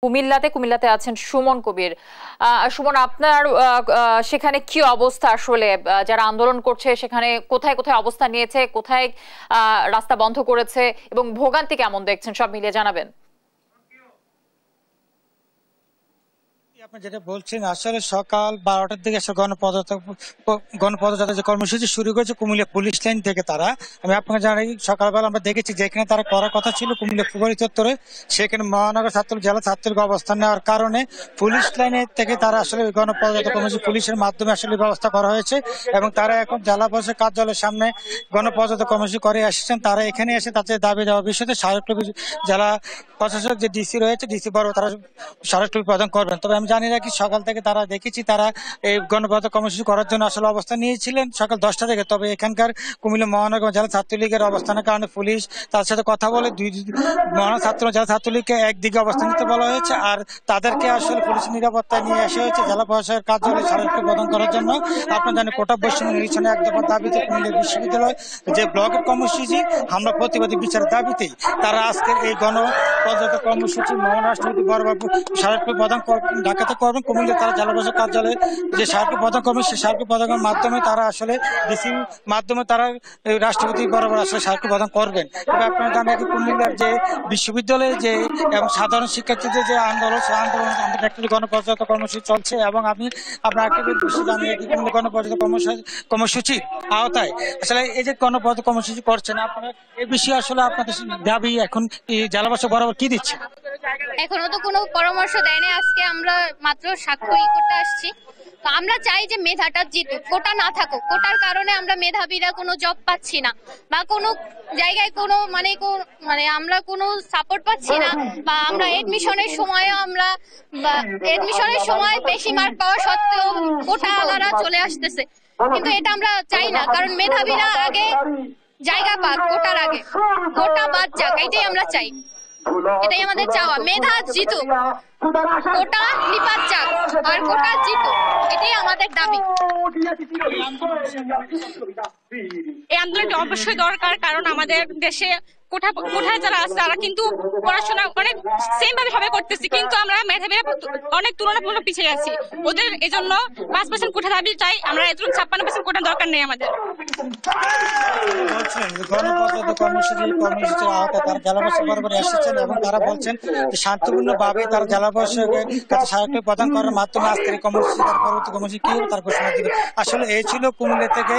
কুমিল্লাতে আছেন সুমন কবির। সুমন, আপনার সেখানে কি অবস্থা? আসলে যারা আন্দোলন করছে সেখানে কোথায় কোথায় অবস্থান নিয়েছে, কোথায় রাস্তা বন্ধ করেছে এবং ভোগান্তি কেমন দেখছেন, সব মিলিয়ে জানাবেন। আপনি যেটা বলছেন, আসলে সকাল 12টার দিকে গণপদযাত্রা যে কর্মসূচি শুরু করেছে কুমিল্লা পুলিশ লাইন থেকে তারা, আমি আপনাকে জানাই সকালবেলা আমরা দেখেছি যেখানে তারা করার কথা ছিল কুমিল্লা ফুলবাড়ি চত্বরে, সেখানে মহানগর ছাত্রলীগ জেলা ছাত্রলীগ অবস্থান নেওয়ার কারণে পুলিশ লাইনের থেকে তারা আসলে গণপদযাত্রা কর্মসূচি পুলিশের মাধ্যমে আসলে ব্যবস্থা করা হয়েছে এবং তারা এখন জেলা পরিষদ কার্যালয়ের সামনে গণপদযাত্রা কর্মসূচি করে আসছেন। তারা এখানে এসে তাদের দাবি দেওয়ার বিষয়ে স্মারকলিপি জেলা প্রশাসক যে ডিসি রয়েছে, ডিসি বড় তারা স্মারকলিপি প্রদান করবেন। তবে আমি জানি রাখি সকাল থেকে তারা দেখেছি তারা এই গণপদযাত্রা কর্মসূচি করার জন্য আসলে অবস্থান নিয়েছিলেন সকাল 10টা থেকে। তবে এখানকার কুমিল্লা মহানগর জেলা ছাত্রলীগের অবস্থানের কারণে পুলিশ তার সাথে কথা বলে মহানগর জেলা ছাত্রলীগকে একদিকে অবস্থান নিতে বলা হয়েছে আর তাদেরকে আসলে পুলিশের নিরাপত্তায় নিয়ে আসা হয়েছে জেলা প্রশাসকের কার্যালয়ে স্মারকলিপি প্রদান করার জন্য। আপনারা জানেন কোটা বৈষম্য নিরসনে এক দফা দাবিতে কুমিল্লা বিশ্ববিদ্যালয় যে ব্লকের কর্মসূচি হামলা প্রতিবাদী বিচারের দাবিতেই তারা আজকের এই গণপদযাত্রা কর্মসূচি মহারাষ্ট্রপতি বরাবর স্মারকলিপি প্রদান ঢাকাতে করবেন। কুমিল্লা তারা জেলা প্রশাসক কার্যালয়ে যে স্মারকলিপি প্রদান করবেন, সেই স্মারকলিপি প্রদানের মাধ্যমে তারা আসলে ডিসির মাধ্যমে তারা রাষ্ট্রপতি বরাবর আসলে স্মারকলিপি প্রদান করবেন। তবে আপনারা জানেন কুমিল্লার যে বিশ্ববিদ্যালয়ে যে এবং সাধারণ শিক্ষার্থীদের যে আন্দোলন, সেই আন্দোলন আমাদের গণপদযাত্রা কর্মসূচি চলছে এবং আপনার একটা বিষয় জানিয়ে কুমিল্লা গণপদযাত্রা কর্মসূচির আওতায় আসলে এই যে গণপদযাত্রা কর্মসূচি করছেন, আপনারা এই বিষয়ে আসলে আপনাদের দাবি এখন জেলা প্রশাসক বরাবর কি দিচ্ছে? এখনো তো কোনো পরামর্শ দেয়নি। আজকে আমরা মাত্র সাক্ষ্য করতে আসছি। তো আমরা চাই যে মেধাটা জিতুক, কোটা না থাকুক। কোটার কারণে আমরা মেধাবীরা কোনো জব পাচ্ছি না বা কোনো জায়গায় কোনো মানে আমরা কোনো সাপোর্ট পাচ্ছি না, বা আমরা এডমিশনের সময় বেশি মার্ক পাওয়া সত্ত্বেও কোটা আলারা চলে আসতেছে। কিন্তু এটা আমরা চাই না, কারণ মেধাবীরা আগে জায়গা পাক, কোটার আগে কোটা বাদ যাক, এটাই আমরা চাই। এটাই আমাদের চাওয়া, মেধা জিতুক, কোটা নিপাত যাক আর কোটা জিতুক, এটাই আমাদের দাবি। এই আন্দোলনটি অবশ্যই দরকার, কারণ আমাদের দেশে কোঠায় যারা আছে তারা কিন্তু পড়াশোনা অনেক সেম ভাবে সবাই করতেছি, কিন্তু আমরা মেধাবীরা অনেক তুলনামূলক পিছিয়ে আছি। ওদের এজন্য 5% কোঠা দাবি চাই আমরা, এজন্য 56% কোটার দরকার নেই আমাদের। গণপদযাত্রা কর্মসূচির আওতায় তারা জেলা প্রশাসক বরাবর এসেছেন এবং তারা বলছেন যে শান্তিপূর্ণভাবে তারা জেলা প্রশাসকের কাছে স্মারকলিপি প্রদান করার মাধ্যমে আজকের কর্মসূচি তার পরবর্তী কর্মসূচি কি হবে তার ঘোষণা দিবে। আসলে এই ছিল কুমিল্লা থেকে